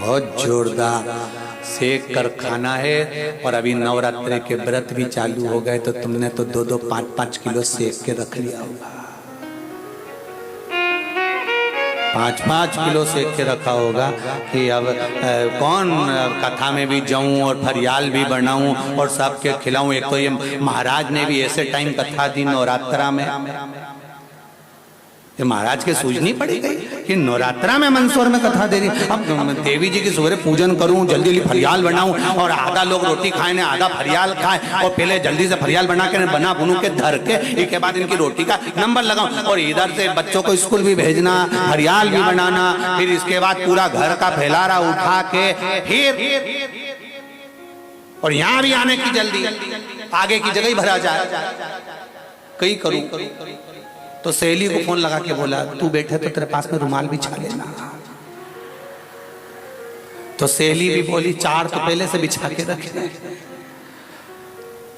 बहुत जोरदार सेक कर खाना है। और अभी नवरात्रि के व्रत भी चालू हो गए, तो तुमने तो 2-2, 5-5 किलो सेक के रख लिया होगा। 5-5 किलो सेक के रखा होगा कि अब कौन कथा में भी जाऊं और फरियाल भी बनाऊं और सबके खिलाऊं। एक तो ये महाराज ने भी ऐसे टाइम कथा दी नवरात्रा में, ये महाराज के सूझनी पड़ी गई कि नवरात्रा में मंदसौर में कथा दे रही। अब देवी जी की सुबह पूजन करूं, जल्दी जल्दी फरियाल बनाऊं और आधा लोग रोटी खाए ने आधा फरियाल खाए, और पहले जल्दी से फरियाल बना के बना बुनू के धर के इसके बाद इनकी रोटी का नंबर लगाऊं, और इधर से बच्चों को स्कूल भी भेजना, फरियाल भी बनाना, फिर इसके बाद पूरा घर का फैलारा उठा के फिर और यहाँ भी आने की जल्दी, आगे की जगह ही भरा जाए, कई करूं। तो सहेली को फोन लगा के बोला, तू बैठे तो तेरे पास में रुमाल बिछा लेना। तो सहेली भी बोली, 4 तो पहले से बिछा के रखे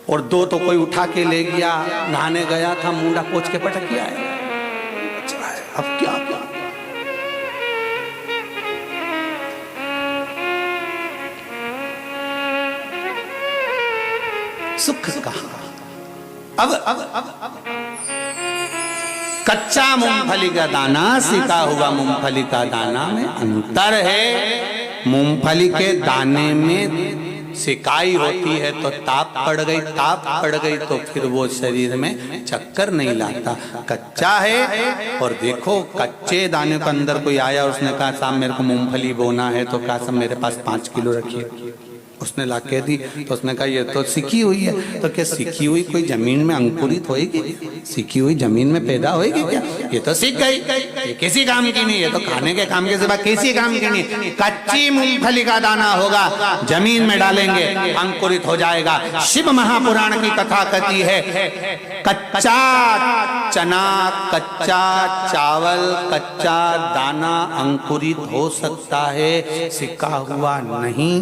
और 2 तो कोई उठा के ले गया, नहाने गया था, मुंडा पोंछ के पटक गया है। अब क्या सुख कहा। अब कच्चा मूंगफली का दाना, सिका हुआ मूंगफली का दाना में अंतर है। मूंगफली के दाने में सिकाई होती है तो ताप पड़ गई, ताप पड़ गई तो फिर वो शरीर में चक्कर नहीं लाता। कच्चा है और देखो कच्चे दाने के अंदर कोई आया, उसने कहा साहब मेरे को मूंगफली बोना है, तो कहा साहब मेरे पास 5 किलो रखिए। उसने ला के दी, तो उसने कहा ये तो सीखी हुई है। तो क्या सीखी हुई कोई जमीन में अंकुरित होएगी? सीखी हुई जमीन में पैदा होएगी क्या? ये तो सीख गई, ये किसी काम की नहीं, ये तो खाने के काम के सिवा किसी काम की नहीं। कच्ची मूंगफली का दाना होगा, जमीन में डालेंगे अंकुरित हो जाएगा। शिव महापुराण की कथा कहती है, कच्चा चना, कच्चा चावल, कच्चा दाना अंकुरित हो सकता है, सिका हुआ नहीं।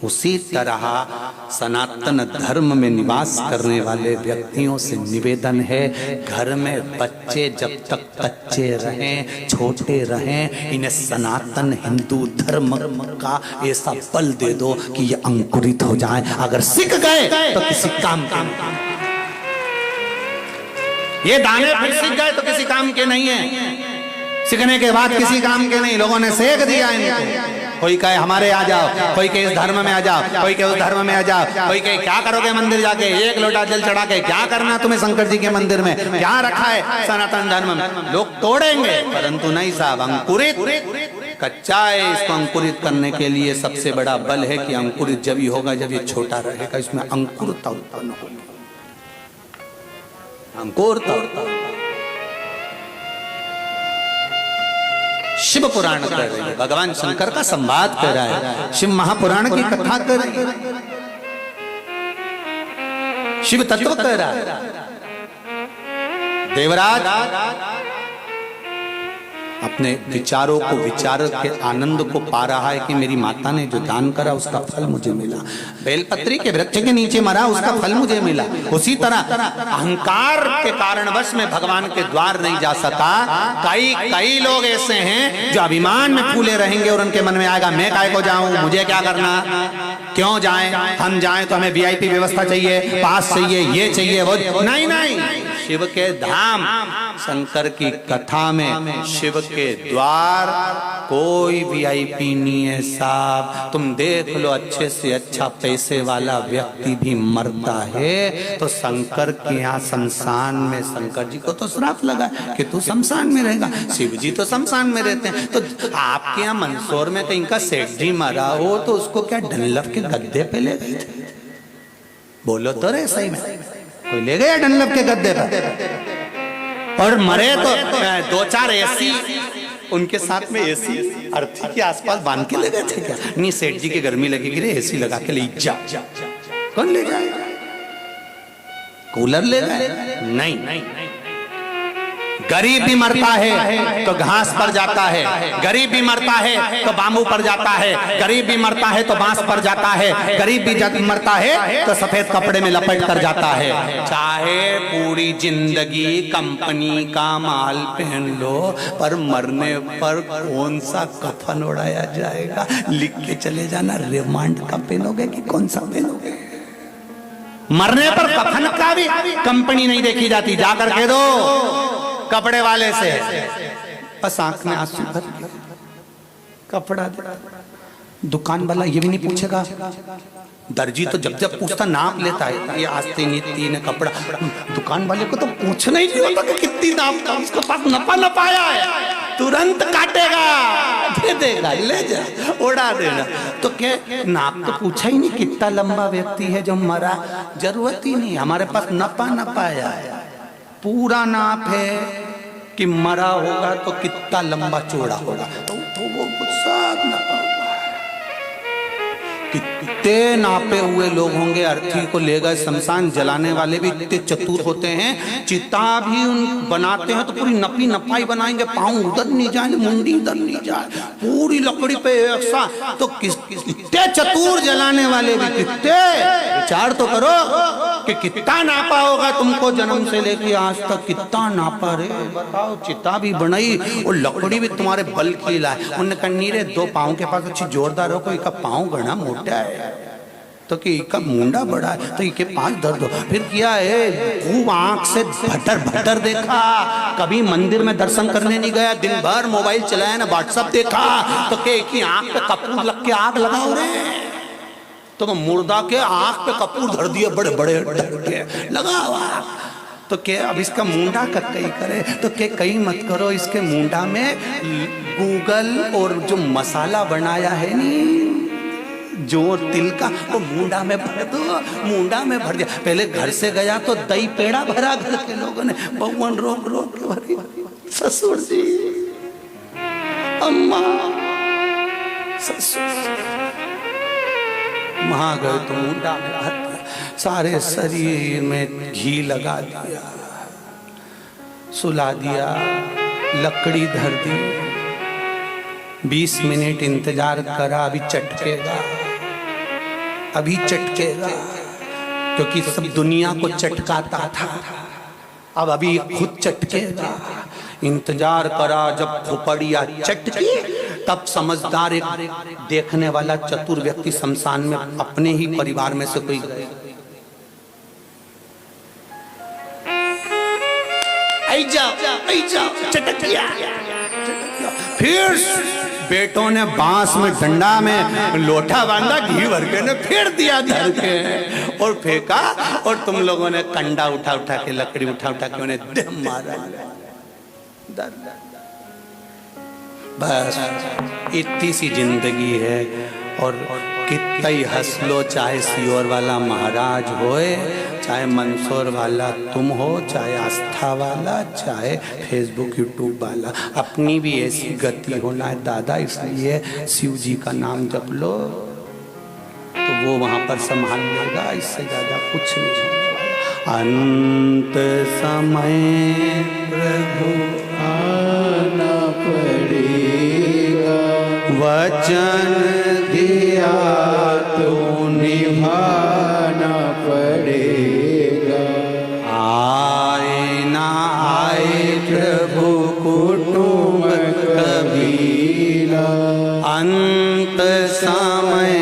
उसी तरह सनातन धर्म में निवास करने वाले व्यक्तियों से निवेदन है, घर में बच्चे जब तक कच्चे रहें, छोटे रहें, इन्हें सनातन हिंदू धर्म का ऐसा बल दे दो कि ये अंकुरित हो जाएं। अगर सीख गए तो किसी काम के नहीं, ये दाने फिर सीख गए तो किसी काम के नहीं है। सीखने के बाद किसी काम के नहीं, लोगों ने सेक दिया इनको। कोई कहे हमारे आ जाओ, कोई कहे इस धर्म में आ जाओ, कोई कहे उस धर्म में आ जाओ, कोई कहे क्या करोगे मंदिर जाके, 1 लोटा जल चढ़ा के क्या करना तुम्हें शंकर जी के मंदिर में, क्या रखा है सनातन धर्म में। लोग तोड़ेंगे, परंतु नहीं साहब, अंकुरित कच्चा है, इसको अंकुरित करने के लिए सबसे बड़ा बल है कि अंकुरित जब ही होगा जब ये छोटा रहेगा, इसमें अंकुरता उत्पन्न होगी। अंकुरता शिव पुराण कर रही है, भगवान शंकर का संवाद कर रहा है, शिव महापुराण की कथा कर रही है, शिव तत्व कर रहा है। देवराज अपने विचारों को, विचार के आनंद को पा रहा है कि मेरी माता ने जो दान करा उसका फल मुझे मिला, बेलपत्री के वृक्ष के नीचे मरा उसका फल मुझे मिला। उसी तरह अहंकार के कारणवश में भगवान के द्वार नहीं जा सका। कई लोग ऐसे हैं जो अभिमान में फूले रहेंगे और उनके मन में आएगा मैं काय को जाऊं, मुझे क्या करना, क्यों जाएं, हम जाएं तो हमें वीआईपी व्यवस्था चाहिए, पास चाहिए, ये चाहिए, वो नहीं। शिव के धाम, शंकर की कथा में शिव के द्वार कोई वीआईपी नहीं है साहब। तुम देख लो, अच्छे से अच्छा पैसे वाला व्यक्ति भी मरता है तो शंकर के यहाँ शमशान में, शंकर जी को तो श्राप लगा कि तू शमशान में रहेगा, शिव जी तो शमशान में रहते हैं। तो आपके यहाँ मंदसौर में कहीं का सेठ जी मरा हो तो उसको क्या डनलप के गद्दे पे ले गए थे? बोलो तो रे, सही में कोई ले गया डनलप के गद्दे पर? और मरे तो 2-4 एसी उनके साथ में एसी अर्थी के आसपास बांध के ले गए थे क्या? नहीं, सेठ जी की गर्मी लगेगी रे, एसी लगा के ले जा। कौन ले जाएगा? कूलर ले गए? नहीं, गरीब भी मरता है तो घास पर जाता है, गरीब भी मरता है तो बाम्बू पर जाता है, गरीब भी मरता है तो बांस पर जाता है, गरीब भी मरता है तो सफेद कपड़े में लपेट कर जाता है। चाहे पूरी जिंदगी कंपनी का माल पहन लो, पर मरने पर कौन सा कफन उड़ाया जाएगा, लिख के चले जाना। रिमांड का पहनोगे कि कौन सा पहनोगे? मरने पर कफन का भी कंपनी नहीं देखी जाती, जाकर कह दो कपड़े वाले से, बस आंख में आंसू भर के कपड़ा दे। दुकान वाला ये भी नहीं पूछेगा, दर्जी तो जब जब पूछता नाप लेता है, ये आस्ते नीति ने कपड़ा। दुकान वाले को तो पूछना ही नहीं होता कि कितनी नाप का, उसके पास नपाया है, तुरंत काटेगा, दे देगा, ले जा, उड़ा देना। तो क्या नाप तो पूछा ही नहीं, कितना लंबा व्यक्ति है जो मरा, जरूरत ही नहीं। हमारे पास नपाया है, पूरा नाप है कि मरा होगा तो कितना लंबा चौड़ा होगा, तो वो सब नपा हुआ है। कितने नापे हुए लोग होंगे, अर्थी को ले गए शमशान, जलाने वाले भी इतने चतुर होते हैं, चिता भी उन बनाते हैं तो पूरी नपी नपाई बनाएंगे, पाँव उधर नहीं जाए, मुंडी इधर नहीं जाए, पूरी लकड़ी पे ऐसा। तो कितने चतुर जलाने वाले भी, कितने, विचार तो करो कि कितना नापा होगा तुमको जन्म से लेके आज तक, कितना नापा रे, बताओ। चिता भी बनाई और लकड़ी भी तुम्हारे बल की लाए। उन्होंने कन्नी रे दो पाँव के पास अच्छी जोरदार हो, कोई का पाँव गणा मोटा है तो कि इसका मुंडा बड़ा है तो इसके पांच दर्द हो। फिर किया है, खूब आंख से भटर देखा, कभी मंदिर में दर्शन करने नहीं गया, दिन भर मोबाइल चलाया ना, व्हाट्सएप देखा, तो कि आंख पे कपूर लग के आग लगाओ रे, तो मुर्दा के आंख पे कपूर धर दिए, बड़े बड़े लगा हुआ। तो क्या अब इसका मुंडा कई करे, तो क्या कई मत करो, इसके मुंडा में गूगल और जो मसाला बनाया है नी, जो तिल का, वो मुंडा में भर दो, मुंडा में भर दिया। पहले घर से गया तो दही पेड़ा भरा, घर के लोगों ने बहुवन रोक रोक के भरी, ससुर जी, अम्मा, ससुर, वहां गए तो मुंडा में भर दिया, सारे शरीर में घी लगा दिया, सुला दिया, लकड़ी धर दी, 20 मिनट इंतजार करा, अभी चटकेगा, अभी चटकेगा, क्योंकि सब दुनिया को चटकाता था, अब अभी खुद चटकेगा। इंतजार करा, जब खोपड़िया चटकी, तब समझदार एक देखने वाला चतुर व्यक्ति शमशान में अपने ही परिवार में से कोई चटक गया। फिर बेटों ने बांस में डंडा में लोटा बांधा, घी भर के ने फेर दिया धर के और फेंका, और तुम लोगों ने कंडा उठा उठा के, लकड़ी उठा उठा के उन्हें दे मारा। बस इतनी सी जिंदगी है, और कितना ही हंस लो, चाहे सियोर वाला महाराज होए, चाहे मंदसौर वाला तुम हो, चाहे आस्था वाला, चाहे फेसबुक यूट्यूब वाला, अपनी भी ऐसी गति होना है दादा। इसलिए शिव जी का नाम जप लो तो वो वहाँ पर संभाल लेगा, इससे ज़्यादा कुछ नहीं होने वाला। अंत समय प्रभु आना पड़ेगा, वचन दिया तो निभाना पड़ेगा, आए ना आए प्रभु कुटुंब कबीला, अंत समय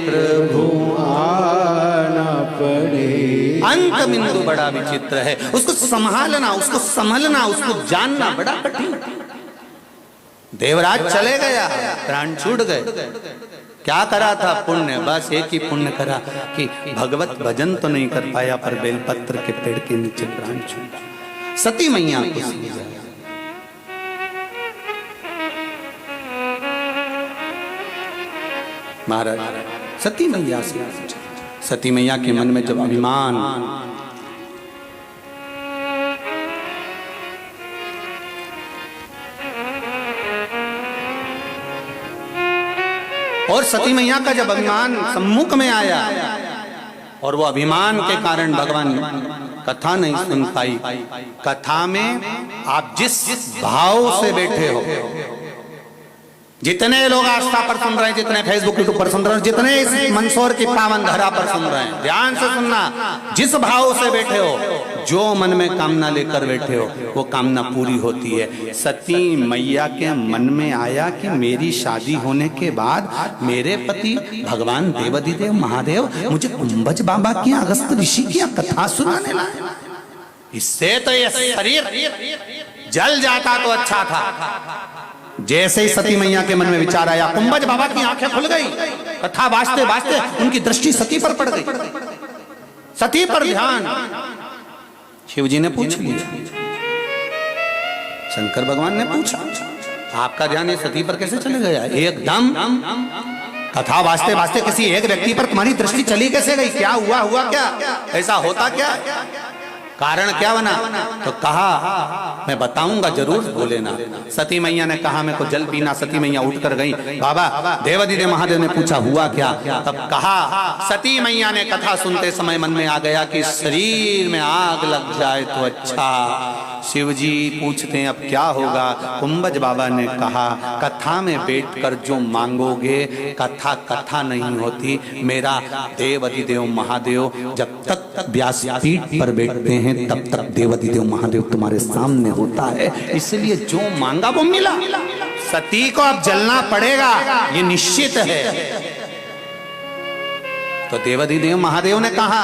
प्रभु आना पड़ेगा। अंत बिंदु बड़ा विचित्र है, उसको संभालना, उसको संभलना, उसको जानना बड़ा कठिन। देवराज चले गया, प्राण छूट गए, क्या करा था? पुण्य, बस एक ही पुण्य करा कि भगवत भजन तो नहीं कर पाया, पर बेलपत्र के पेड़ के नीचे प्राण छूटा। सती मैया को समझा, महाराज सती मैया से, सती मैया के मन में जब अभिमान, और सती मैया का जब अभिमान सम्मुख में आया और वो अभिमान के कारण भगवान कथा नहीं सुन पाई। कथा में आप जिस भाव से बैठे हो, जितने लोग आस्था पर सुन रहे हैं, जितने फेसबुक यूट्यूब पर सुन रहे हैं, जितने इस मंदसौर की पावन धरा पर सुन रहे हैं, ध्यान से सुनना। जिस भाव से बैठे हो, जो मन में कामना लेकर बैठे हो, वो कामना पूरी होती है। सती मैया के मन में आया कि मेरी शादी होने के बाद मेरे पति भगवान देवाधिदेव महादेव मुझे कुंभज बाबा की, अगस्त ऋषि की कथा सुनाने लाए। इससे तो ये शरीर जल जाता तो अच्छा था। जैसे ही सती मैया के मन में विचार आया, कुंभज बाबा की आंखें खुल गई। कथा बाजते बाजते उनकी दृष्टि सती पर पड़ गई। सती पर ध्यान। शिव जी ने पूछ लिया, शंकर भगवान ने पूछा, आपका ध्यान ये सती पर कैसे चले गया? एकदम कथा बाजते बाजते किसी एक व्यक्ति पर तुम्हारी दृष्टि चली कैसे गई? क्या हुआ? हुआ क्या? ऐसा होता क्या? कारण क्या बना? तो कहा मैं बताऊंगा जरूर, बोले ना। सती मैया ने कहा मेरे को जल पीना। सती मैया उठकर गई। बाबा देवाधिदेव महादेव ने पूछा हुआ क्या? तब कहा, सती मैया ने कथा सुनते समय मन में आ गया कि शरीर में आग लग जाए तो अच्छा। शिव जी पूछते हैं अब क्या होगा? कुंभज बाबा ने कहा, कथा में बैठकर जो मांगोगे, कथा कथा नहीं होती। मेरा देवाधिदेव महादेव जब तक व्यासपीठ पर बैठते हैं तब तक देवाधिदेव महादेव तुम्हारे सामने होता है। इसलिए जो मांगा वो मिला। सती को अब जलना पड़ेगा, ये निश्चित है। तो देवाधिदेव महादेव ने कहा,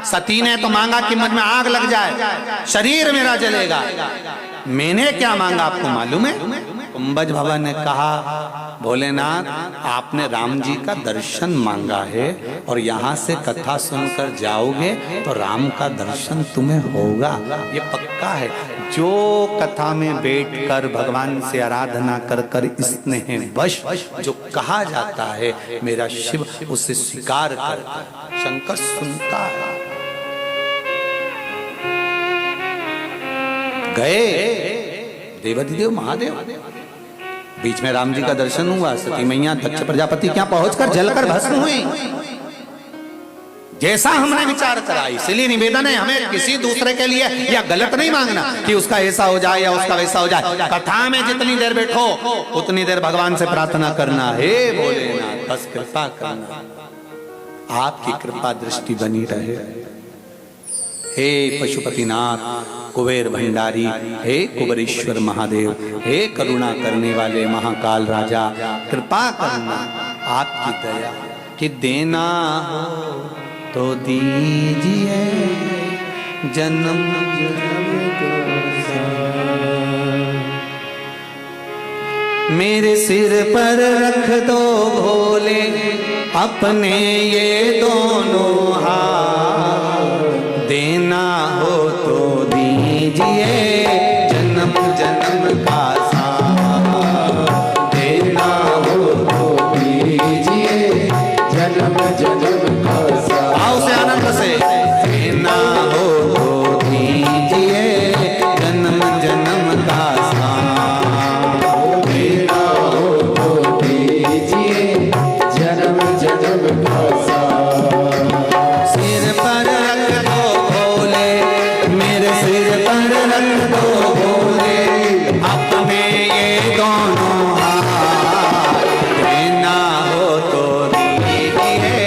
सती ने तो मांगा कि मुझ में आग लग जाए, शरीर मेरा जलेगा। मैंने क्या मांगा आपको मालूम है? कुंभज बाबा ने कहा, भोलेनाथ आपने राम जी का दर्शन मांगा है और यहाँ से कथा सुनकर जाओगे तो राम का दर्शन तुम्हें होगा, ये पक्का है। जो कथा में बैठकर भगवान से आराधना कर कर स्नेह वश जो कहा जाता है, मेरा शिव उसे स्वीकार करता है। शंकर सुनता है। गए देवाधिदेव महादेव, बीच में राम जी का दर्शन हुआ। सती मैया दक्ष प्रजापति क्या पहुंचकर जलकर भस्म हुई। जैसा हमने विचार करा, इसलिए निवेदन है हमें किसी दूसरे के लिए या गलत नहीं मांगना कि उसका ऐसा हो जाए या उसका वैसा हो जाए। कथा में जितनी देर बैठो उतनी देर भगवान से प्रार्थना करना, हे भोलेनाथ बस कृपा करना, आपकी कृपा दृष्टि बनी रहे। हे पशुपतिनाथ, कुबेर भंडारी, हे कुबेरेश्वर महादेव, हे करुणा करने वाले महाकाल राजा, कृपा करना, आपकी दया कि देना हो तो दीजिए जन्म मेरे सिर पर रख दो भोले अपने ये दोनों हाथ, देना हो तो दीजिए जन्म जन्म का साथ, देना हो तो दीजिए जन्म जन्म का साथ। आओ से आनंद से, देना हो तो दीजिए जन्म जन्म का साथ, देना हो तो दीजिए जन्म जन्म का साथ। सिर पर रख दो भोले, मेरे सिर पर रख दो भोले अपने ये दोनों हाथ, देना हो तो दीजिए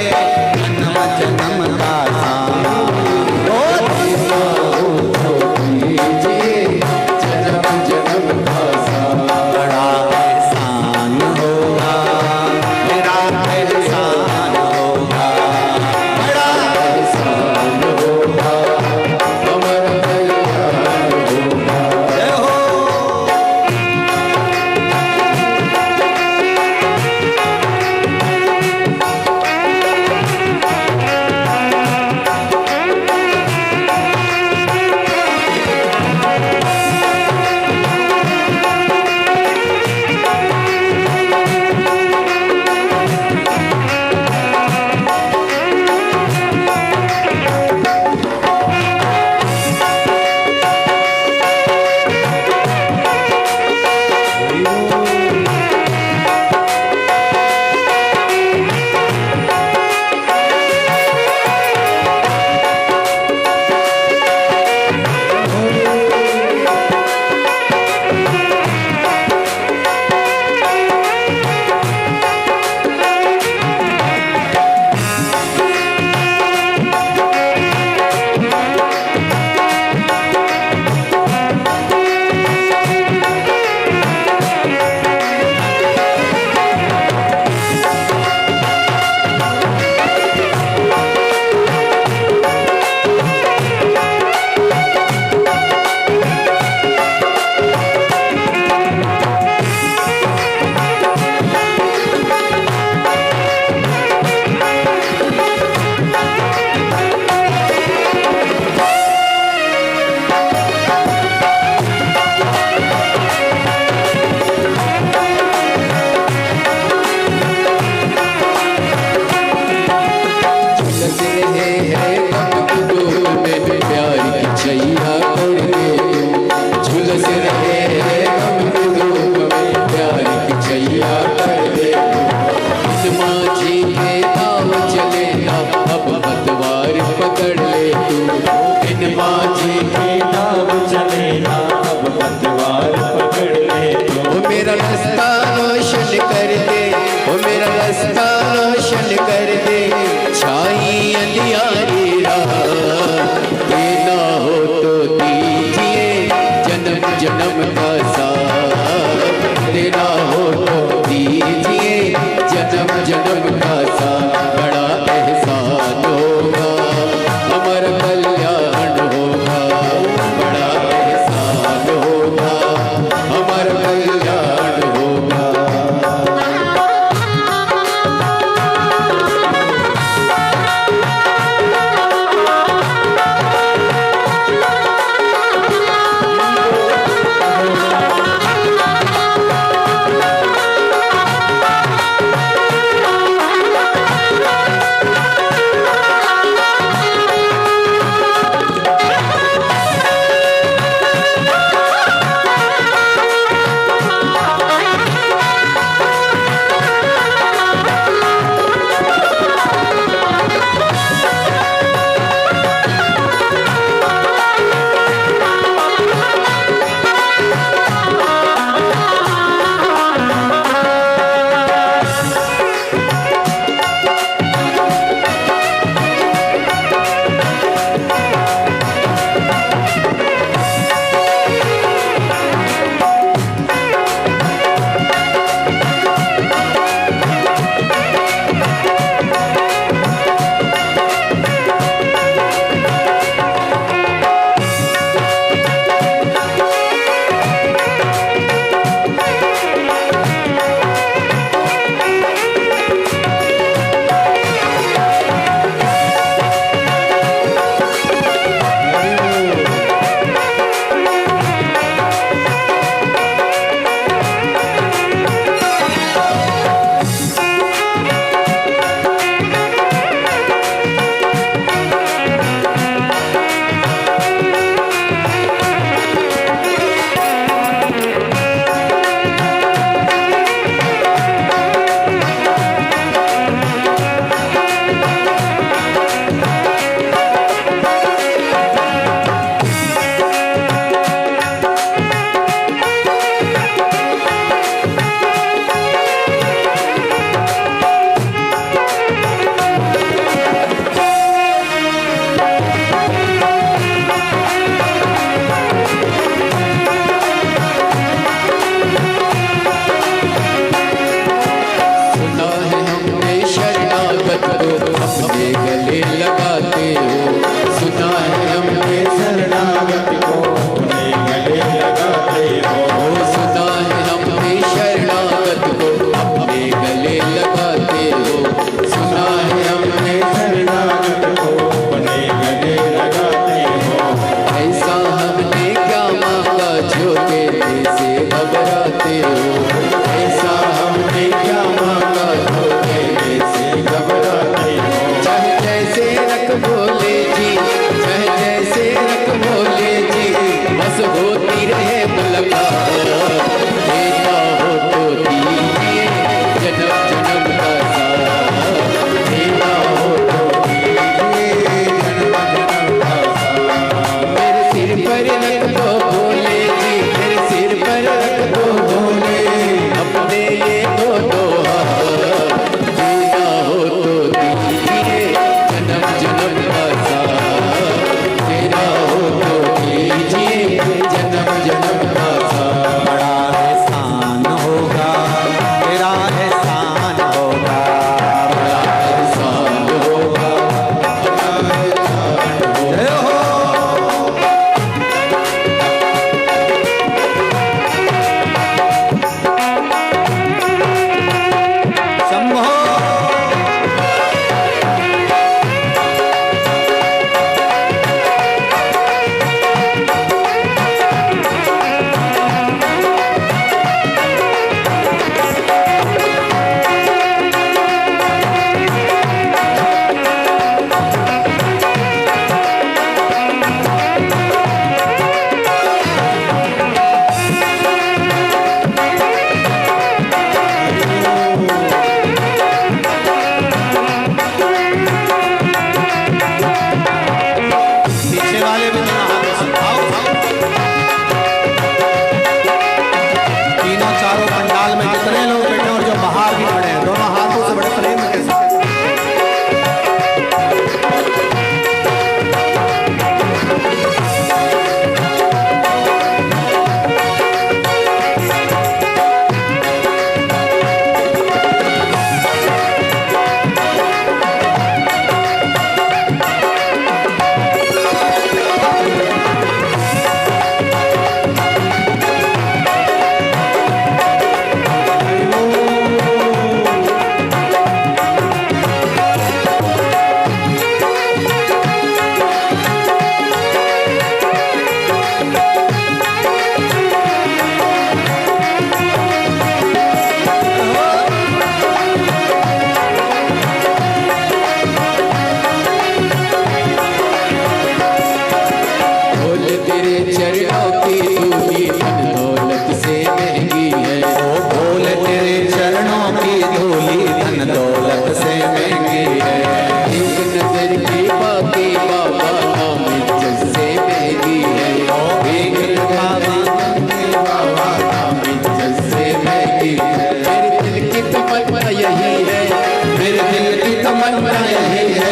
तमन्ना यही है,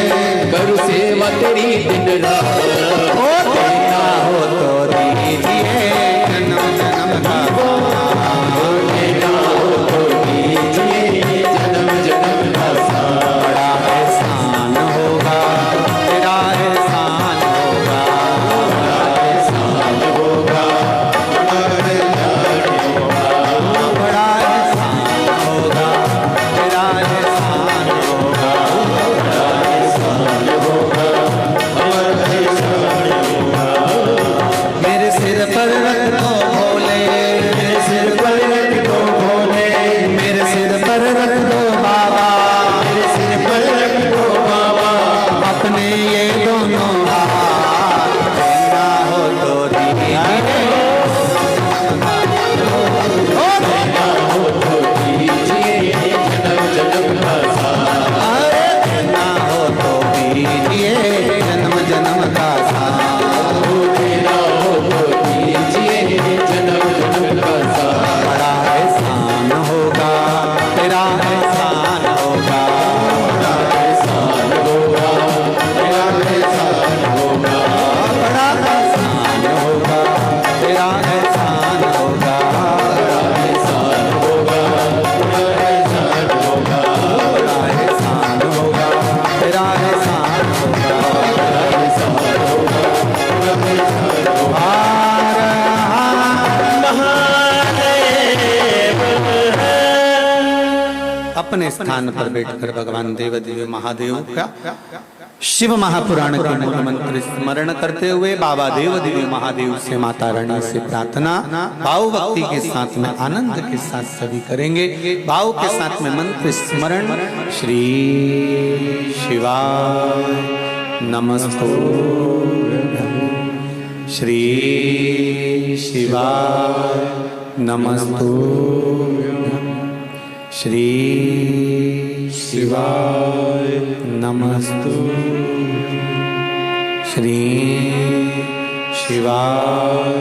करूं सेवा तेरी दिन रात। ओ देना हो तो दीजिए जन्म जन्म का, देना हो तो दीजिए जन्म जन्म का साथ। बड़ा एहसान होगा तेरा, एहसान होगा, बड़ा एहसान होगा, बड़ा एहसान होगा तेरा, एहसान होगा, बड़ा एहसान होगा, हमारा एहसान होगा। मेरे सिर पर रख दो भोले, मेरे सिर पर रख दो भोले, मेरे सिर पर रख दो बाबा, मेरे सिर पर रख दो बाबा, अपने ये दोनों हाथ, देना हो तो दीजिए, देना हो तो दीजिए जन्म जन्म का साथ। अरे देना हो तो दीजिए जन्म जन्म का साथ, देना हो तो दीजिए जन्म जन्म का साथ। बड़ा एहसान होगा तेरा, एहसान होगा, बड़ा एहसान होगा, बड़ा एहसान होगा, बड़ा एहसान होगा तेरा, एहसान होगा, बड़ा एहसान होगा, बड़ा एहसान होगा, बड़ा एहसान होगा तेरा, एहसान होगा, बड़ा एहसान होगा, बड़ा एहसान होगा। हार अपने स्थान पर बैठकर भगवान देव देव महादेव का शिव महापुराण के मूल मंत्र स्मरण करते हुए बाबा देव देवी महादेव से माता रानी से प्रार्थना भाव भक्ति के साथ में आनंद के साथ सभी करेंगे। भाव के साथ में मंत्र स्मरण। श्री शिवाय नमस्तुभ्यं, श्री शिवाय नमस्तुभ्यं, श्री शिवाय नमस्तुभ्यं, श्री शिवाय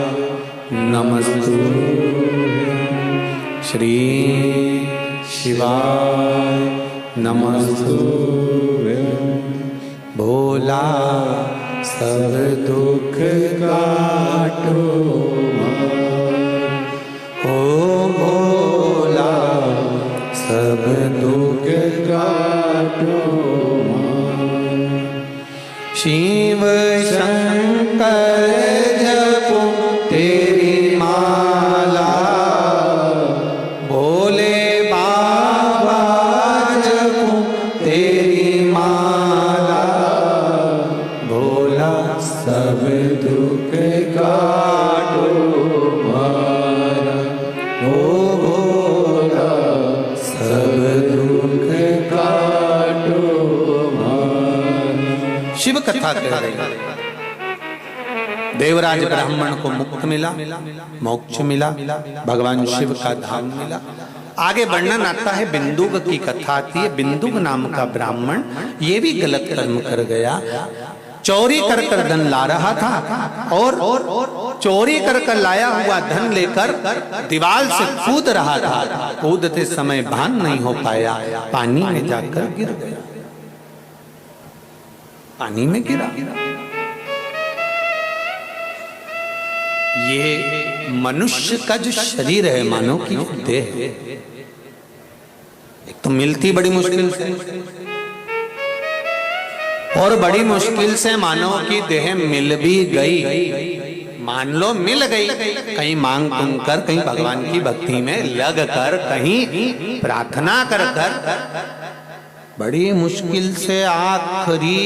नमस्तुभ्यं, श्री शिवाय नमस्तुभ्यं। भोला सब दुख काटो ओ भोला सब दुख काटो, शिव शंकर जपो तेरी माला, भोले बाबा जपो तेरी माला, भोला सब दुख काटो ओ भोला सब दुख काटो। शिव कथा कह रही है। देवराज ब्राह्मण को मुक्त मिला, मोक्ष मिला, भगवान शिव का धाम मिला। आगे वर्णन आता है, बिंदुक की कथा आती है। बिंदुक नाम का ब्राह्मण ये भी गलत कर्म कर गया, चोरी कर कर धन ला रहा था और चोरी कर कर लाया हुआ धन लेकर दीवार से कूद रहा था। कूदते समय भान नहीं हो पाया, पानी में जाकर गिर गया, पानी में गिरा। ये मनुष्य का जो शरीर है, मानव की देह है, एक तो मिलती बड़ी मुश्किल से और बड़ी मुश्किल से मानव की देह मिल भी गई। मान लो मिल गई, कहीं मांग तुम कर, कहीं भगवान की भक्ति में लग कर, कहीं प्रार्थना कर कर, बड़ी मुश्किल से आखिरी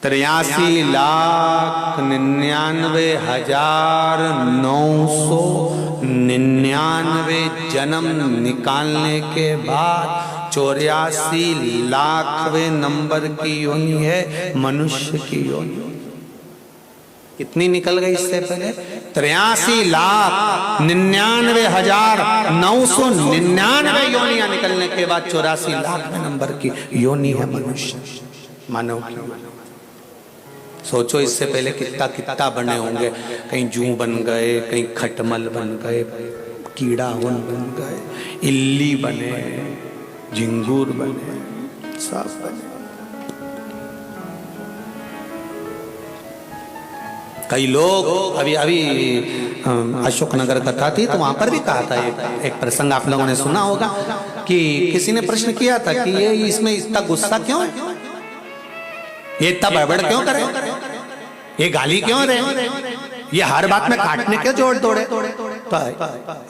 83,99,999 जन्म निकालने के बाद 84,00,000वें नंबर की योनि है मनुष्य की योनि। कितनी निकल गई इससे पहले? 83,99,999 योनियां निकलने के बाद 84,00,000वें नंबर की योनि है मनुष्य, मानव की। सोचो इससे पहले कितना कितना बने होंगे, कहीं जू बन गए, कहीं खटमल बन गए, कीड़ा बन गए, इल्ली बने, झिंगूर बने, सब बने। कई लोग अभी अशोकनगर कथा थी तो वहां पर भी कहा था, एक प्रसंग आप लोगों ने सुना होगा कि किसी ने प्रश्न किया था कि ये इसमें इतना गुस्सा क्यों है, ये इतना बड़बड़ क्यों करे, ये गाली क्यों रहे, ये हर बात में काटने क्यों जोड़ तोड़े। तो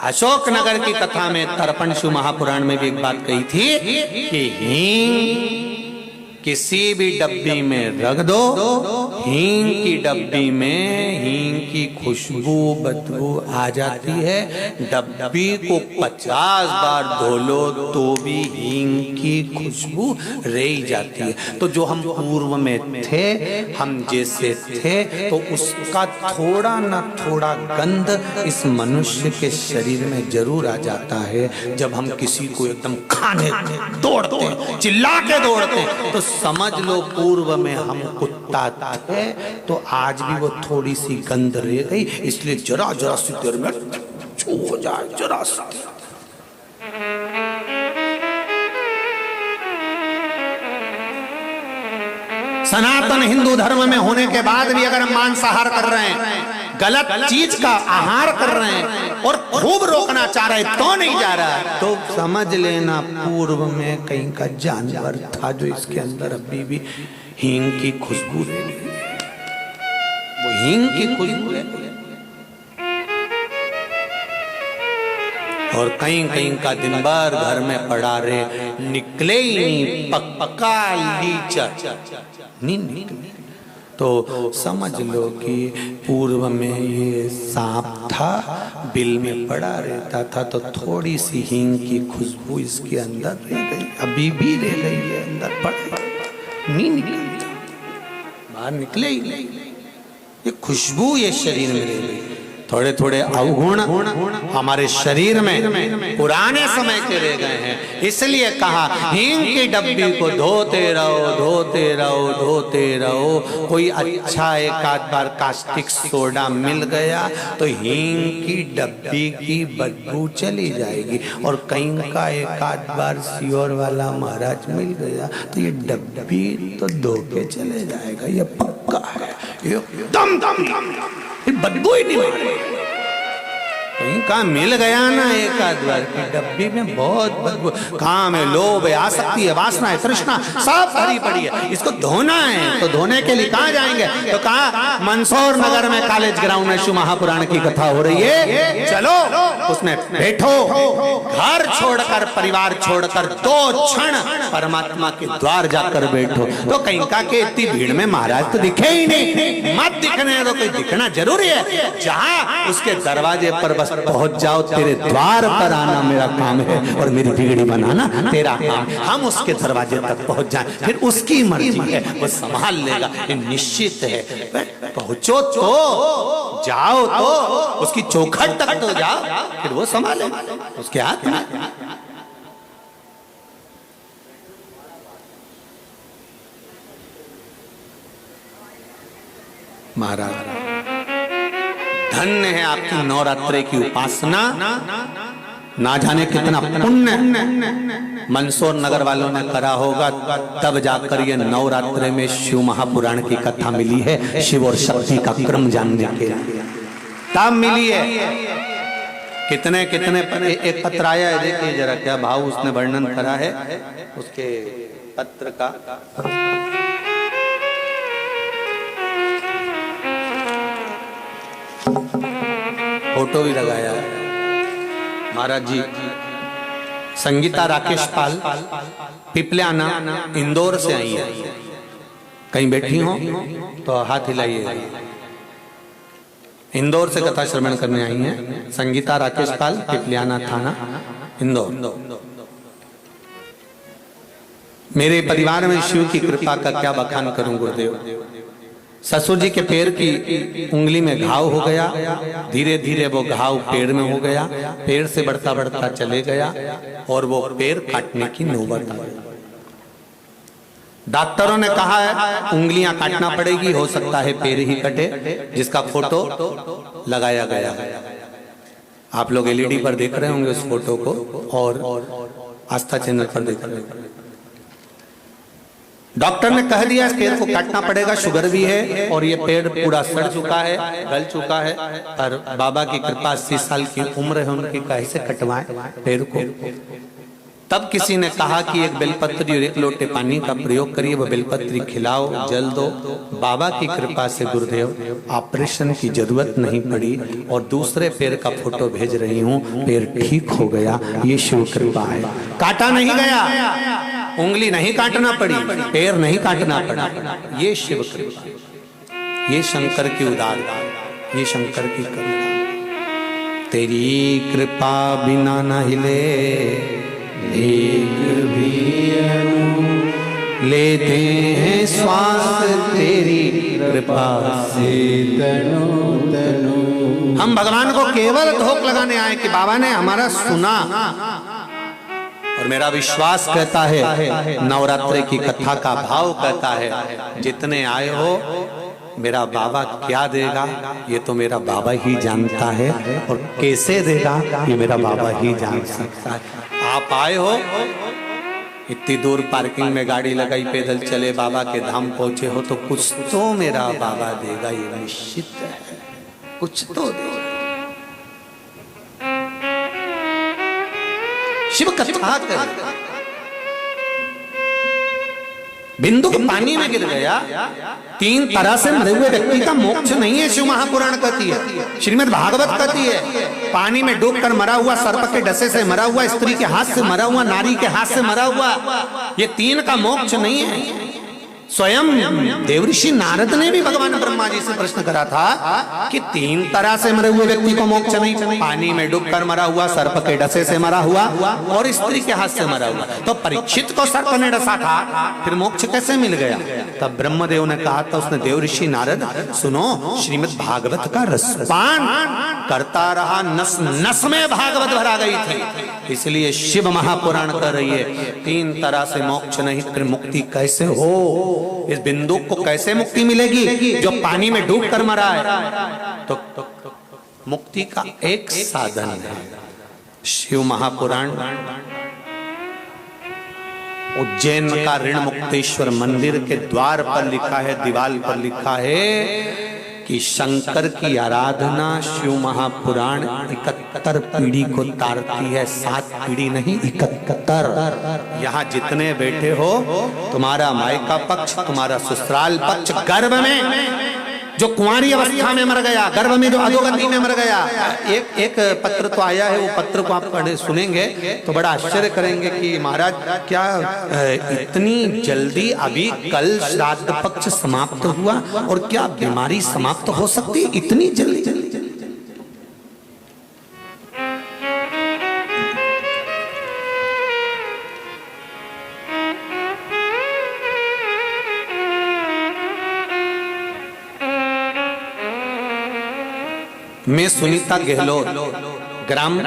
अशोकनगर की कथा में तर्पण शिव महापुराण में भी एक बात कही थी कि हींग किसी भी डब्बी में रख दो, हींग की डब्बी में हींग की खुशबू बदबू आ जाती है। डब्बी को 50 बार धो लो तो भी हींग की खुशबू रह जाती है। तो जो हम पूर्व में थे, हम जैसे थे, तो उसका थोड़ा ना थोड़ा गंध इस मनुष्य के शरीर में जरूर आ जाता है। जब हम किसी को एकदम खाने दौड़ते, चिल्ला के दौड़ते, तो समझ लो पूर्व में हम कुत्ता थे, तो आज भी वो थोड़ी सी गंध रह गई, इसलिए जरा जरा सी देर में छू हो जाए, जरा सा। सनातन हिंदू धर्म में होने के बाद भी अगर हम मांसाहार कर रहे हैं, गलत चीज का आहार कर रहे हैं और खूब रोकना चाह रहे तो नहीं जा रहा है, तो समझ लेना पूर्व में कहीं का जानवर था जो इसके अंदर अभी भी हींग की खुशबू रह गई है। वो हींग की खुशबू है। और कहीं कहीं का दिन भर घर में पड़ा रहे, निकले ही नहीं, पक्का लीचा नहीं निकले। तो समझ लो कि पूर्व में ये सांप था, बिल में पड़ा रहता था, तो थोड़ी सी हींग की खुशबू इसके अंदर रह गई, अभी भी रह गई है अंदर, पड़ा नहीं निकलता, बाहर निकले ही नहीं। ये खुशबू ये शरीर में रह गई। थोड़े थोड़े अवगुण हमारे शरीर में पुराने समय के रह गए हैं, इसलिए कहा हींग की डब्बी को धोते रहो, धोते रहो, धोते रहो। कोई अच्छा एक आध बार कास्टिक सोडा मिल गया तो हींग की डब्बी की बदबू चली जाएगी, और कहीं का एक आध बार सियोर वाला महाराज मिल गया तो ये डब्बी तो धो के चले जाएगा, ये पक्का है, ये दम दम दम बदबू ही नहीं मारेगी। कहीं का मिल गया ना एक आध बार की डब्बी में बहुत बदबू, काम है, लोभ है, आसक्ति है, वासना है, तृष्णा सब भरी पड़ी है, इसको धोना है। तो धोने के लिए कहाँ जाएंगे, तो कहा मंदसौर नगर में कॉलेज ग्राउंड में शिव महापुराण की कथा हो रही है, चलो उसमें बैठो, घर छोड़कर परिवार छोड़कर 2 क्षण परमात्मा के द्वार जाकर बैठो। तो कहीं का के इतनी भीड़ में महाराज तो दिखे ही नहीं, मत दिखने दो, कोई दिखना जरूरी है, जहाँ उसके दरवाजे पर बस पहुंच जाओ, तेरे द्वार पर आना मेरा काम है और मेरी बिगड़ी बनाना तेरा काम। हम उसके दरवाजे तक पहुंच जाएं, फिर उसकी मर्जी है, वो संभाल लेगा, ये निश्चित है। पहुंचो तो जाओ, तो उसकी चौखट तक तो जाओ, फिर वो संभालेगा, उसके हाथ में। महाराज धन्य है आपकी नवरात्रि की उपासना, ना जाने कितना पुण्य मंदसौर नगर वालों ने करा होगा, तब जाकर ये नवरात्रि में शिव महापुराण की कथा मिली है, शिव और शक्ति का क्रम जानने के तब मिली है। कितने कितने एक पत्र आया है, देखिए जरा क्या भाव उसने वर्णन करा है उसके पत्र का। फोटो भी लगाया है महाराज जी। संगीता राकेश पाल पिपल्याना इंदौर से आई है, कहीं बैठी हो तो हाथ हिलाइए। इंदौर से कथा श्रवण करने आई हैं संगीता राकेश पाल, पिपल्याना थाना, इंदौर। मेरे परिवार में शिव की कृपा का क्या बखान करूं गुरुदेव। ससुर जी के पैर की उंगली में घाव हो गया, धीरे धीरे वो घाव पैर में हो गया, पैर से बढ़ता बढ़ता चले गया और वो पैर काटने की नौबत आ गई। डॉक्टरों ने कहा है उंगलियां काटना पड़ेगी, हो सकता है पैर ही कटे, जिसका फोटो लगाया गया है। आप लोग एलईडी पर देख रहे होंगे उस फोटो को। और आस्था चैनल पर देखा। डॉक्टर ने कह दिया इस पेड़ को काटना पड़ेगा, शुगर भी है और ये पेड़ पूरा सड़ चुका है, गल चुका है, और बाबा की कृपा 80 साल की उम्र है उनकी, कैसे कटवाएं पेड़ को। तब किसी ने कहा कि एक बेलपत्री और 1 लोटे पानी का प्रयोग करिए, वो बेलपत्री खिलाओ, जल दो। बाबा की कृपा से गुरुदेव ऑपरेशन की जरूरत नहीं पड़ी और दूसरे पैर का फोटो भेज रही हूँ, पैर ठीक हो गया। ये शिव कृपा है। काटा नहीं गया, उंगली नहीं काटना पड़ी, पैर नहीं काटना पड़ा, ये शिव कृपा, ये शंकर की उदारता, ये शंकर की करुणा। तेरी कृपा बिना न हिले एक भी लेते हैं श्वास, तेरी कृपा से तनु तनु। हम भगवान को केवल धोख लगाने आए कि बाबा ने हमारा सुना, और मेरा विश्वास कहता है, नवरात्रि की कथा का भाव कहता है, जितने आए हो मेरा बाबा क्या देगा ये तो मेरा बाबा ही जानता है, और कैसे देगा ये मेरा बाबा ही जान सकता है। आप आए हो, इतनी दूर पार्किंग में गाड़ी लगाई, पैदल चले, बाबा के धाम पहुंचे हो, तो कुछ तो मेरा बाबा देगा, ये निश्चित है, कुछ तो देगा। शिव कथा कर, बिंदु पानी में गिर गया, 3 तरह से मरे हुए व्यक्ति का मोक्ष नहीं है, शिव महापुराण कहती है, श्रीमद् भागवत कहती है। पानी में डूबकर मरा हुआ, सर्प के डसे से मरा हुआ, स्त्री के हाथ से मरा हुआ, नारी के हाथ से मरा हुआ, ये 3 का मोक्ष नहीं है। स्वयं देवऋषि नारद ने भी भगवान ब्रह्मा जी से प्रश्न करा था कि 3 तरह से मरे हुए व्यक्ति को मोक्ष नहीं, पानी में डूबकर मरा हुआ, सर्प के डसे से मरा हुआ और स्त्री के हाथ से मरा हुआ। तो परीक्षित को सर्प ने डसा था, फिर मोक्ष कैसे मिल गया? तब ब्रह्मदेव ने कहा था, उसने देवऋषि नारद सुनो, श्रीमद् भागवत का रसपान करता रहा, नस नस में भागवत भरा गई थी। इसलिए शिव महापुराण कर रही है, 3 तरह से मोक्ष नहीं, फिर मुक्ति कैसे हो? इस बिंदु को कैसे मुक्ति मिलेगी जो पानी में डूब कर मरा है? तो मुक्ति का एक साधन है शिव महापुराण। उज्जैन का ऋण मुक्तेश्वर मंदिर के द्वार पर लिखा है, दीवार पर लिखा है कि शंकर की आराधना शिव महापुराण 71 पीढ़ी को तारती है, 7 पीढ़ी नहीं 71। यहाँ जितने बैठे हो, तुम्हारा मायका पक्ष, तुम्हारा ससुराल पक्ष, गर्भ में जो कुंवारी अवस्था में मर गया, गर्भ में जो अधोगति में मर गया, एक पत्र तो आया है, वो पत्र को आप पढ़े सुनेंगे तो बड़ा आश्चर्य करेंगे कि महाराज क्या इतनी जल्दी, अभी कल श्राद्ध पक्ष समाप्त हुआ और क्या बीमारी समाप्त हो सकती है इतनी जल्दी? मैं सुनीता गहलोत ग्राम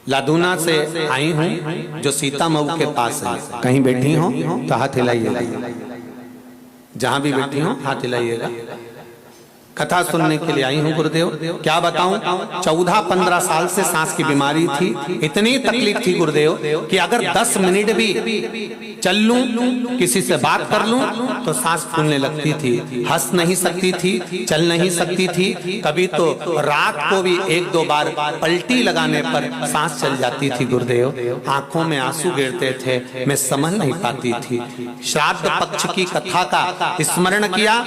लादूना से आई हूं, जो सीता मऊ के पास है। कहीं बैठी हो तो हाथ हिलाइएगा, जहां भी बैठी हो हाथ हिलाइएगा। कथा सुनने के लिए आई हूं गुरुदेव। क्या बताऊं, 14-15 साल से सांस की बीमारी थी, इतनी तकलीफ थी गुरुदेव कि अगर 10 मिनट भी चल लूं, किसी से बात कर लूं तो सांस फूलने लगती थी, हंस नहीं सकती थी, चल नहीं सकती थी। कभी तो रात को भी 1-2 बार पलटी लगाने पर सांस चल जाती थी गुरुदेव। आंखों में आंसू गिरते थे, मैं समझ नहीं पाती थी। श्राद्ध पक्ष की कथा का स्मरण किया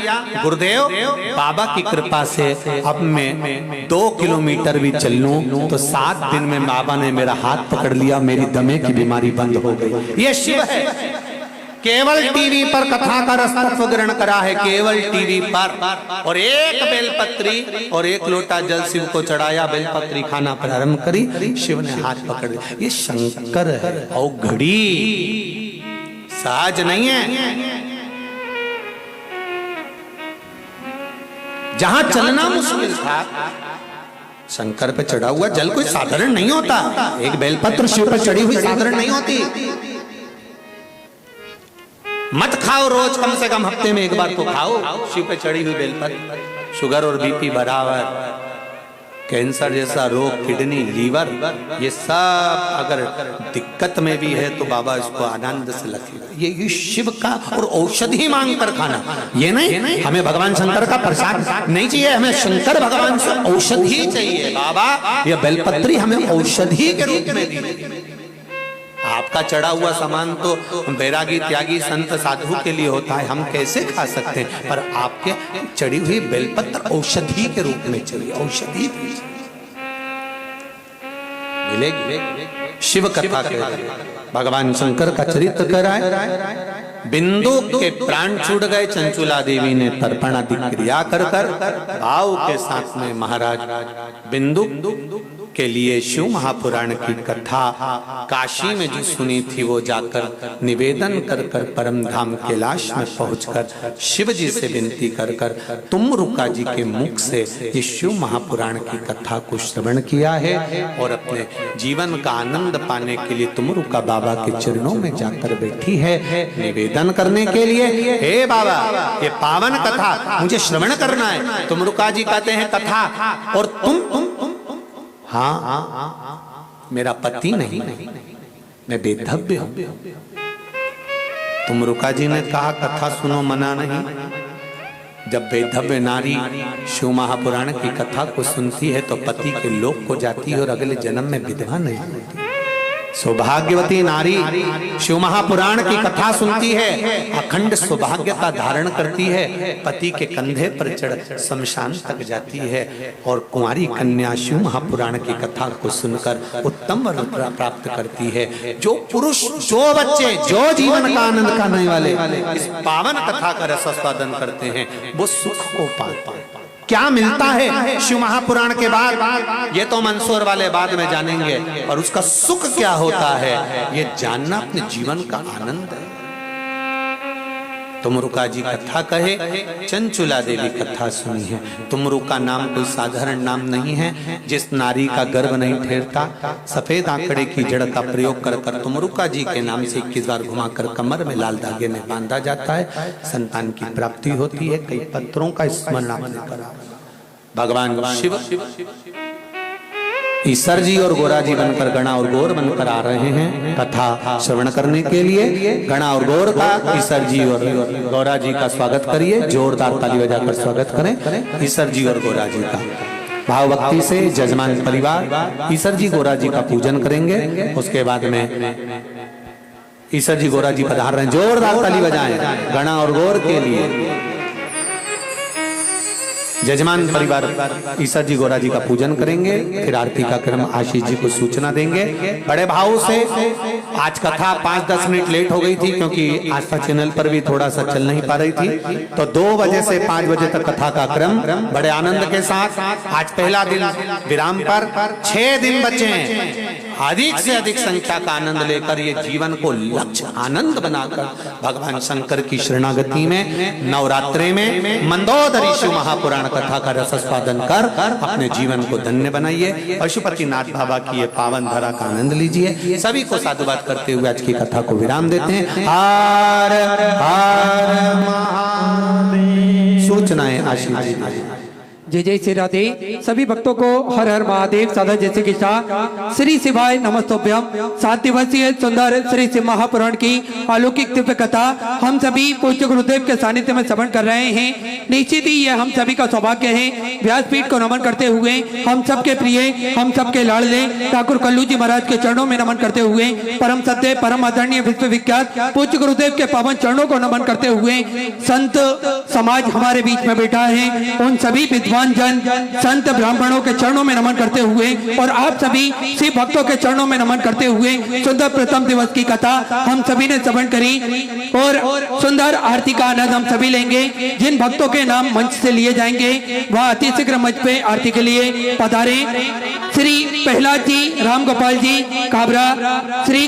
गुरुदेव, बाबा की कृपा से अब मैं 2 किलोमीटर भी चल लूं तो 7 दिन में बाबा ने मेरा हाथ पकड़ लिया, मेरी दमे की बीमारी बंद हो गई। ये शिव है। केवल टीवी पर कथा का रस तत्व ग्रहण करा है, केवल टीवी पर, और 1 बेलपत्री और 1 लोटा जल शिव को चढ़ाया, बेलपत्री खाना प्रारंभ करी, शिव ने हाथ पकड़ लिया। ये शंकर है, औघड़ी सहज नहीं है। जहां चलना मुश्किल था, शंकर पे चढ़ा हुआ जल कोई साधारण नहीं होता। एक बेलपत्र शिव पर चढ़ी हुई साधारण नहीं होती। मत खाओ रोज, कम से कम हफ्ते में 1 बार तो खाओ शिव पे चढ़ी हुई बेलपत्र। शुगर और बीपी बराबर, कैंसर जैसा रोग, किडनी, लीवर, ये सब अगर दिक्कत में भी है तो बाबा इसको आनंद से लगेगा। ये शिव का और औषधि मांग कर खाना, ये नहीं हमें भगवान शंकर का प्रसाद नहीं चाहिए, हमें शंकर भगवान से औषधि चाहिए। बाबा ये बेलपत्री हमें औषधि के रूप में दी। आपका चढ़ा हुआ सामान तो बैरागी, त्यागी, संत, साधु के लिए होता है, हम कैसे खा सकते हैं, पर आपके चढ़ी हुई बेलपत्र औषधि के रूप में चाहिए, औषधि मिलेगी। शिव कथा भगवान शंकर का चरित्र कराए। बिंदु के प्राण छूट गए, चंचुला देवी ने तर्पण आदि क्रिया कर भाव के साथ में महाराज बिंदु के लिए शिव महापुराण की कथा काशी में जो सुनी थी वो जाकर निवेदन कर परम धाम कैलाश में पहुंचकर शिव जी से विनती कर तुमरुका जी के मुख से ये शिव महापुराण की कथा को श्रवण किया है और अपने जीवन का आनंद पाने के लिए तुमरुका बाबा के चरणों में जाकर बैठी है निवेदन करने के लिए। हे बाबा, ये पावन कथा मुझे श्रवण करना है। तुमरुका जी कहते हैं कथा और तुम हाँ, मेरा पति नहीं, मैं बेधव्य हूं। तुमरुका जी ने कहा कथा सुनो, मना नहीं। जब बेधव्य नारी शिव महापुराण की कथा को सुनती है तो पति के लोक को जाती है और अगले जन्म में विधवा नहीं होती। सौभाग्यवती नारी शिव महापुराण की कथा सुनती है, अखंड सौभाग्यता धारण करती है, पति के कंधे पर चढ़ शमशान तक जाती है और कुंवारी कन्या शिव महापुराण की कथा को सुनकर उत्तम वर प्राप्त करती है। जो पुरुष, जो बच्चे, जो जीवन का आनंद खाने वाले इस पावन कथा का रसास्वादन करते हैं वो सुख को पाते हैं। क्या मिलता है शिव महापुराण के बाद, ये तो मंसूर वाले बाद में जानेंगे, और उसका सुख क्या होता है ये जानना अपने जीवन का आनंद है। तुमरुका जी कथा कहे, चंचुला देवी कथा सुनी है। तुमरुका नाम कोई साधारण नाम नहीं है। जिस नारी का गर्भ नहीं ठहरता, सफेद आंकड़े की जड़ का प्रयोग कर तुमरुका जी के नाम से 21 बार घुमाकर कमर में लाल धागे में बांधा जाता है, संतान की प्राप्ति होती है। कई पत्रों का स्मरण आपने करा। भगवान शिव ईश्वर जी और गोरा जी बनकर, गणा और गौर बनकर आ रहे हैं कथा श्रवण करने के लिए। गणा और गौर का, ईश्वर जी और गौरा जी का स्वागत करिए, जोरदार ताली बजाकर स्वागत करें ईश्वर जी और गौरा जी का। भाव भक्ति से जजमान परिवार ईश्वर जी गौरा जी का पूजन करेंगे। उसके बाद में ईश्वर जी गौरा जी पधार रहे हैं, जोरदार ताली बजाएं गणा और गौर के लिए। जजमान परिवार ईश्वर जी गौरा जी का पूजन करेंगे, फिर आरती का क्रम आशीष जी को सूचना देंगे। बड़े भाव से आज कथा 5-10 मिनट लेट हो गई थी क्योंकि आस्था चैनल पर भी थोड़ा सा चल नहीं पा रही थी, तो 2 बजे से 5 बजे तक कथा का क्रम बड़े आनंद के साथ। आज पहला दिन विराम पर, 6 दिन बचे हैं। अधिक से अधिक संख्या का आनंद लेकर ये जीवन को लक्ष्य आनंद बनाकर भगवान शंकर की शरणागति में नवरात्रे में मंदोदरी शिव महापुराण कथा का रसास्वादन कर अपने जीवन को धन्य बनाइए। पशुपतिनाथ बाबा की ये पावन धरा का आनंद लीजिए। सभी को साधुवाद करते हुए आज की कथा को विराम देते हैं। हर हर महादेव। सूचनाएं आशीष जी। जय जय श्री राधे। सभी भक्तों को हर हर महादेव साधा जैसे की शाह श्री शिवाय नमस्तोभ्यम। 7 दिवसीय सुंदर श्री शिव महापुराण की अलौकिक दिव्य कथा हम सभी पूज्य गुरुदेव के सानिध्य में श्रवण कर रहे हैं। निश्चित ही यह हम सभी का सौभाग्य है। व्यासपीठ को नमन करते हुए हम सबके प्रिय, हम सबके लाडले ठाकुर कल्लू जी महाराज के चरणों में नमन करते हुए, परम सत्य परम आदरणीय विश्वविख्यात पूज्य गुरुदेव के पावन चरणों को नमन करते हुए, संत समाज हमारे बीच में बैठा है, उन सभी विद्वान जन संत ब्राह्मणों के चरणों में नमन करते हुए और आप सभी शिव भक्तों के चरणों में नमन करते हुए सुंदर प्रथम दिवस की कथा हम सभी ने श्रवण करी और सुंदर आरती का आनंद हम सभी लेंगे। जिन भक्तों के नाम मंच से लिए जाएंगे वह अति शीघ्र मंच पे आरती के लिए पधारे। श्री प्रहलाद जी, राम गोपाल जी काबरा, श्री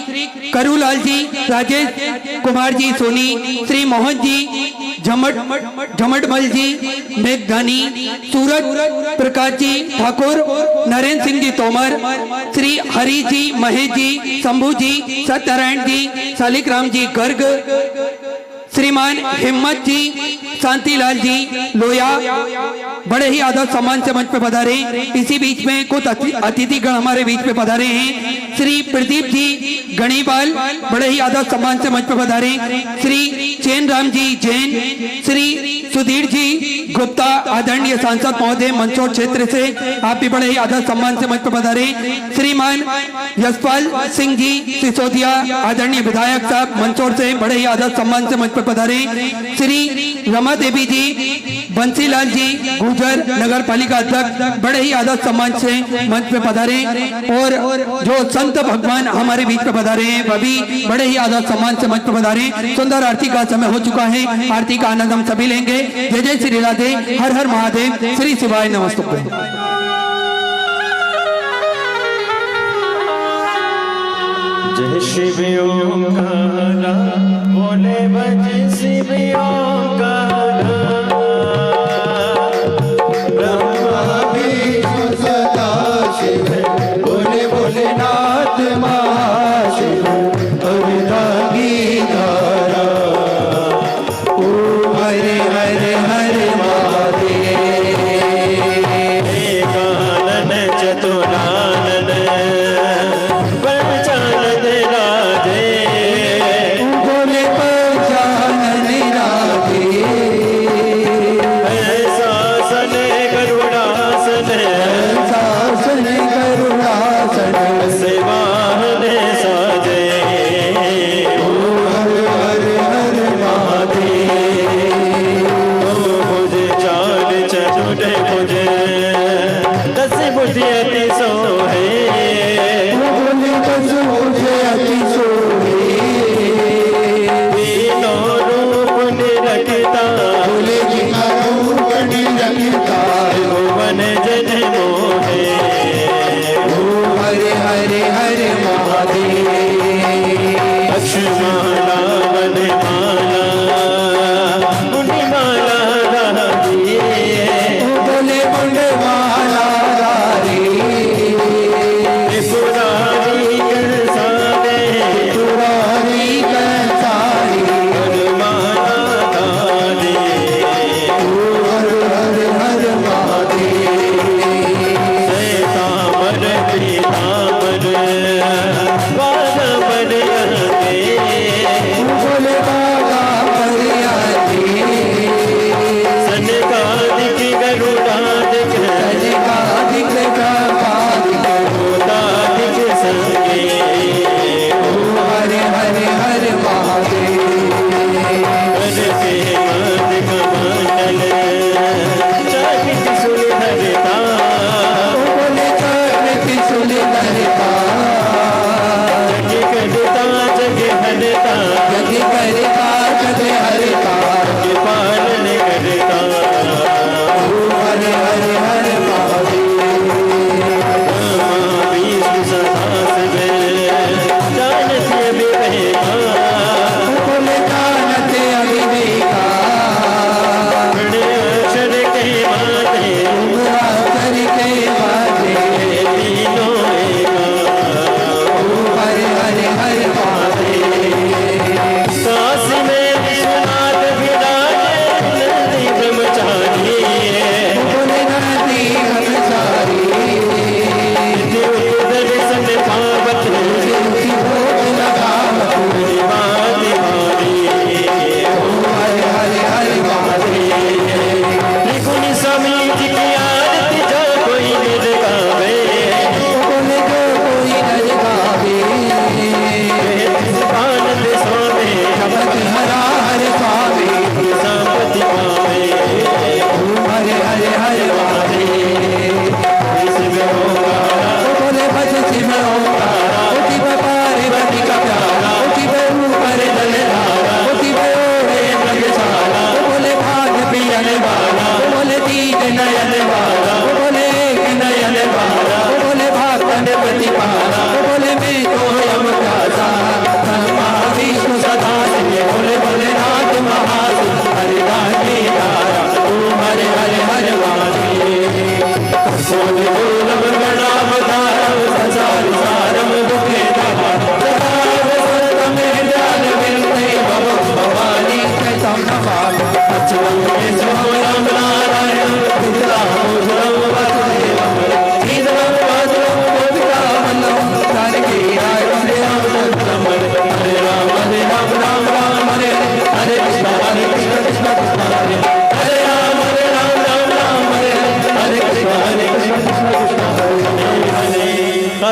करूलाल जी, राजेश कुमार जी सोनी, श्री मोहन जी झमटमल जी मेघधानी, सूरज प्रकाश जी ठाकुर, नरेंद्र सिंह जी तोमर, श्री हरि जी, महेश जी, शंभू जी, सत्यनारायण जी, शालिक राम जी गर्ग, श्रीमान हिम्मत जी, शांतिलाल जी लोया बड़े ही आदर सम्मान से मंच पे पधारे। इसी बीच में कुछ अतिथिगण हमारे बीच में पधारे हैं। श्री प्रदीप जी गणीपाल बड़े ही आदर सम्मान से मंच पे पधारे। श्री चैन राम जी जैन, श्री सुधीर जी गुप्ता आदरणीय सांसद महोदय मंदसौर क्षेत्र से, आप भी बड़े ही आदर सम्मान से मंच पे पधारे। श्रीमान यशपाल सिंह जी सिसोदिया आदरणीय विधायक साहब मंदसौर से बड़े ही आदर सम्मान से मंच पे पधारे। श्री रमा देवी जी, बंसीलाल जी गुजर नगर पालिका अध्यक्ष बड़े ही आदर सम्मान से मंच पे पधारे। और जो संत भगवान हमारे बीच पे पधारे हैं वह भी बड़े ही आदर सम्मान से मंच पे पधारे। सुंदर आरती का समय हो चुका है, आरती का आनंद हम सभी लेंगे। जय जय श्री राधे, हर हर महादेव, श्री शिवाय नमस्तुभ्यं। जय शिव ओंकारा बोले भज शिव ओंकारा, ब्रह्मा विष्णु सदा शिव बोले भोलेनाथ महाशिव, अवतारी धारा ओ हरे हरे हरे महादेव। एकानन चतुरानन पंचानन राधे, बोले पंचानन राधे,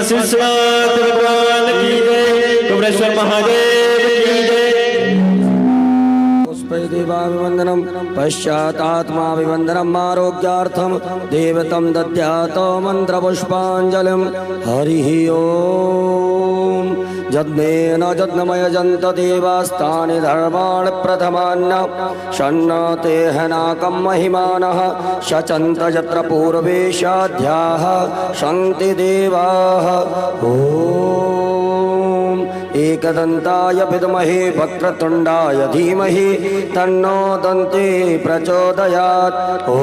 शिवनाथ भगवान की जय, कुबरेश्वर महादेव की जय। पुष्पैर्देवाभिवन्दनं पश्चातात्माभिवन्दनम् आरोग्यार्थं देवतं दद्यात् मन्त्रपुष्पाञ्जलिं हरिः ओम् यज्ञेन यज्ञमयजन्त देवास्तानि धर्माणि प्रथमान्न शन्नतेहनाकं महिमानः शचन्त यत्र पूर्वेशाध्याः सन्ति देवाः ॐ एकदन्ताय विद्महे वक्रतुण्डाय धीमहि तन्नो दन्ती प्रचोदयात् ॐ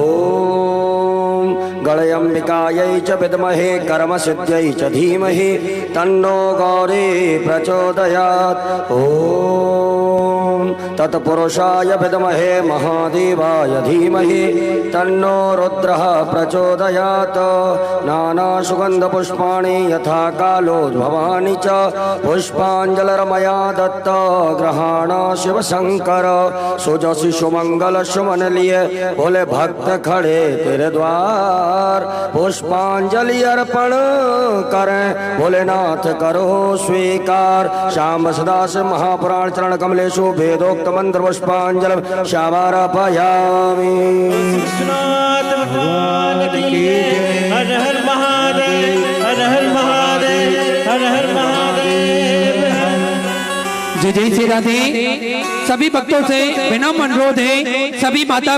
गणयम्बिकायै च विद्महे कर्मसिद्ध्यै च धीमहि तन्नो गौरी प्रचोदयात् ॐ तत्पुरुषाय विद्महे महादेवाय धीमहि तन्नो रुद्रः प्रचोदयात् नानासुगन्धपुष्पाणि यथा कालोद्भवानि च पुष्पाञ्जलिर्मया दत्त ग्रहाण शिवशंकर सुजसि सुमंगल सुमन लिए बोले भक्त खड़े तेरे द्वार पुष्पांजलि अर्पण करें भोलेनाथ करो स्वीकार श्याम सदास महापुराण चरण कमलेशु वेदोक्त मंत्र पुष्पांजलि श्यामार्पयामि। विश्वनाथ भगवान की जय। हर हर महादेव, हर हर महादेव, हर हर महादेव। जय जय श्री राधे। सभी भक्तों से विनम्र अनुरोध है, सभी माता